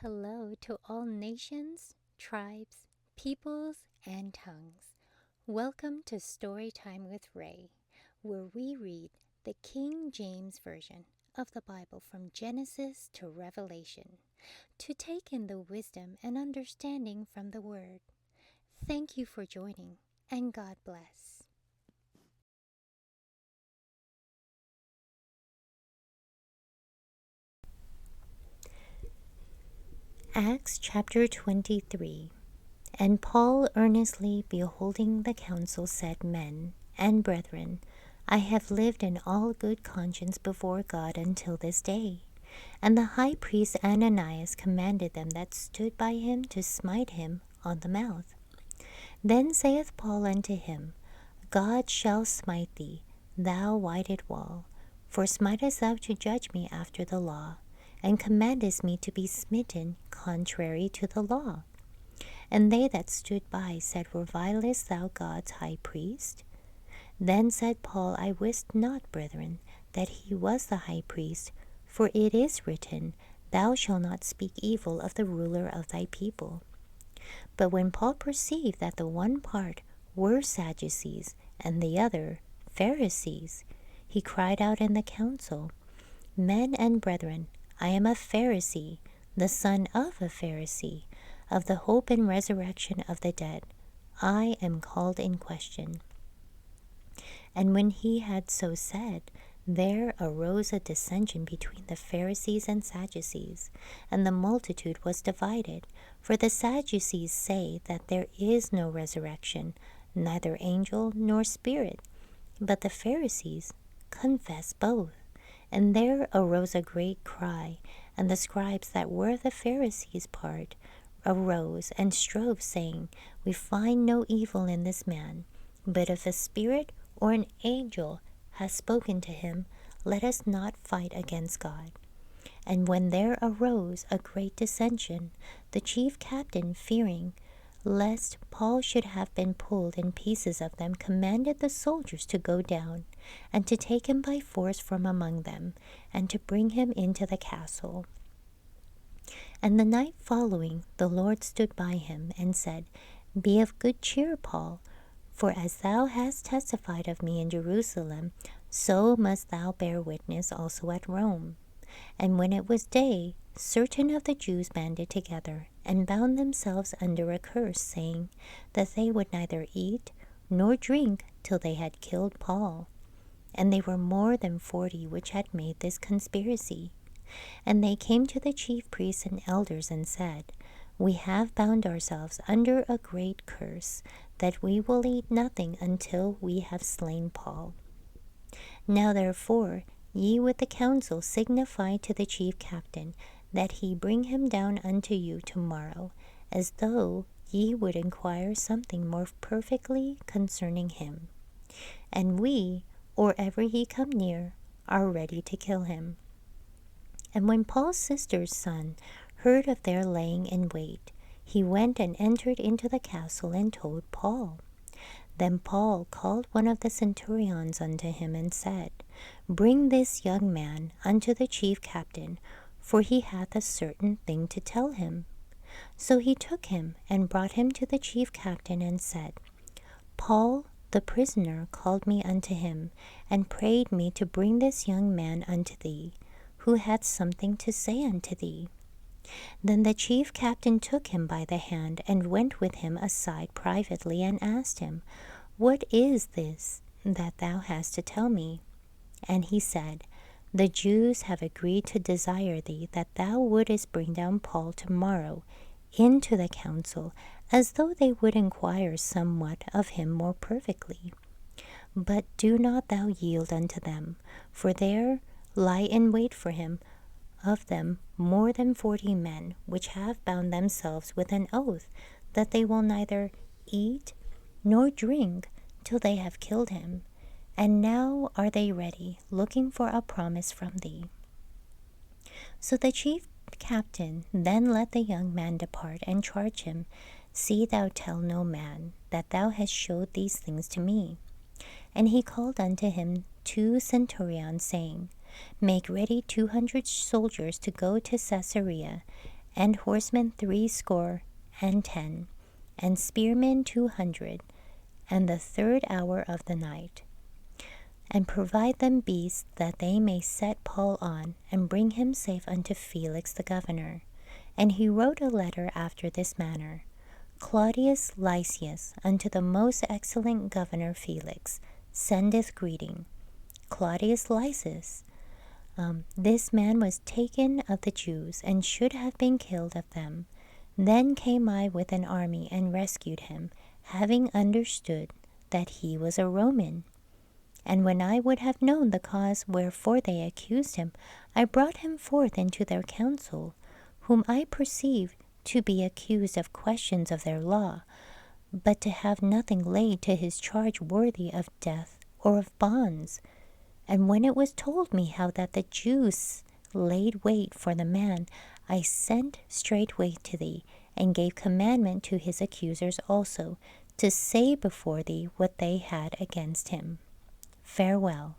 Hello to all nations, tribes, peoples, and tongues. Welcome to Storytime with Rae, where we read the King James Version of the Bible from Genesis to Revelation, to take in the wisdom and understanding from the Word. Thank you for joining, and God bless. Acts chapter 23. And Paul, earnestly beholding the council, said, Men and brethren, I have lived in all good conscience before God until this day. And the high priest Ananias commanded them that stood by him to smite him on the mouth. Then saith Paul unto him, God shall smite thee, thou whited wall. For smitest thou to judge me after the law, and commandest me to be smitten contrary to the law? And they that stood by said, Revilest thou God's high priest? Then said Paul, I wist not, brethren, that he was the high priest, for it is written, Thou shalt not speak evil of the ruler of thy people. But when Paul perceived that the one part were Sadducees, and the other Pharisees, he cried out in the council, Men and brethren, I am a Pharisee, the son of a Pharisee, of the hope and resurrection of the dead. I am called in question. And when he had so said, there arose a dissension between the Pharisees and Sadducees, and the multitude was divided. For the Sadducees say that there is no resurrection, neither angel nor spirit. But the Pharisees confess both. And there arose a great cry, and the scribes that were the Pharisees' part arose and strove, saying, We find no evil in this man, but if a spirit or an angel has spoken to him, let us not fight against God. And when there arose a great dissension, the chief captain, fearing lest Paul should have been pulled in pieces of them, commanded the soldiers to go down, and to take him by force from among them, and to bring him into the castle. And the night following, the Lord stood by him, and said, Be of good cheer, Paul, for as thou hast testified of me in Jerusalem, so must thou bear witness also at Rome. And when it was day, certain of the Jews banded together, and bound themselves under a curse, saying that they would neither eat nor drink till they had killed Paul. And they were more than 40 which had made this conspiracy. And they came to the chief priests and elders, and said, We have bound ourselves under a great curse, that we will eat nothing until we have slain Paul. Now therefore ye with the council signify to the chief captain, that he bring him down unto you tomorrow, as though ye would inquire something more perfectly concerning him. And we, or ever he come near, are ready to kill him. And when Paul's sister's son heard of their laying in wait, he went and entered into the castle and told Paul. Then Paul called one of the centurions unto him, and said, Bring this young man unto the chief captain, for he hath a certain thing to tell him. So he took him, and brought him to the chief captain, and said, Paul the prisoner called me unto him, and prayed me to bring this young man unto thee, who hath something to say unto thee. Then the chief captain took him by the hand, and went with him aside privately, and asked him, What is this that thou hast to tell me? And he said, The Jews have agreed to desire thee, that thou wouldest bring down Paul tomorrow into the council, as though they would inquire somewhat of him more perfectly. But do not thou yield unto them, for there lie in wait for him of them more than 40 men, which have bound themselves with an oath, that they will neither eat nor drink till they have killed him. And now are they ready, looking for a promise from thee. So the chief captain then let the young man depart, and charged him, See thou tell no man that thou hast showed these things to me. And he called unto him 2 centurions, saying, Make ready 200 soldiers to go to Caesarea, and horsemen 70, and spearmen 200, and the third hour of the night. And provide them beasts, that they may set Paul on, and bring him safe unto Felix the governor. And he wrote a letter after this manner: Claudius Lysias, unto the most excellent governor Felix, sendeth greeting. Claudius Lysias, this man was taken of the Jews, and should have been killed of them. Then came I with an army, and rescued him, having understood that he was a Roman. And when I would have known the cause wherefore they accused him, I brought him forth into their council, whom I perceived to be accused of questions of their law, but to have nothing laid to his charge worthy of death or of bonds. And when it was told me how that the Jews laid wait for the man, I sent straightway to thee, and gave commandment to his accusers also, to say before thee what they had against him. Farewell.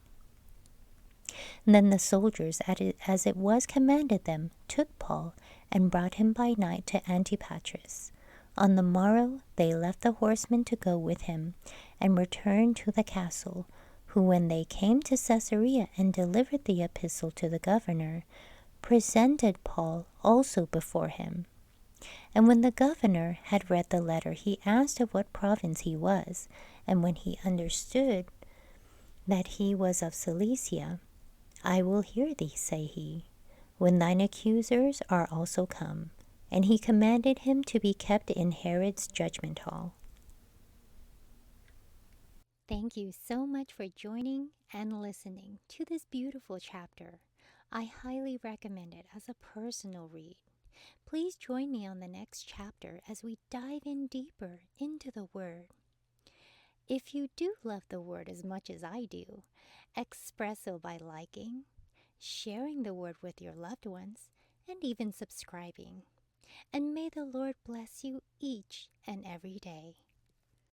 Then the soldiers, as it was commanded them, took Paul, and brought him by night to Antipatris. On the morrow they left the horsemen to go with him, and returned to the castle, who, when they came to Caesarea and delivered the epistle to the governor, presented Paul also before him. And when the governor had read the letter, he asked of what province he was, and when he understood that he was of Cilicia, I will hear thee, say he, when thine accusers are also come. And he commanded him to be kept in Herod's judgment hall. Thank you so much for joining and listening to this beautiful chapter. I highly recommend it as a personal read. Please join me on the next chapter as we dive in deeper into the Word. If you do love the Word as much as I do, express so by liking, sharing the Word with your loved ones, and even subscribing. And may the Lord bless you each and every day.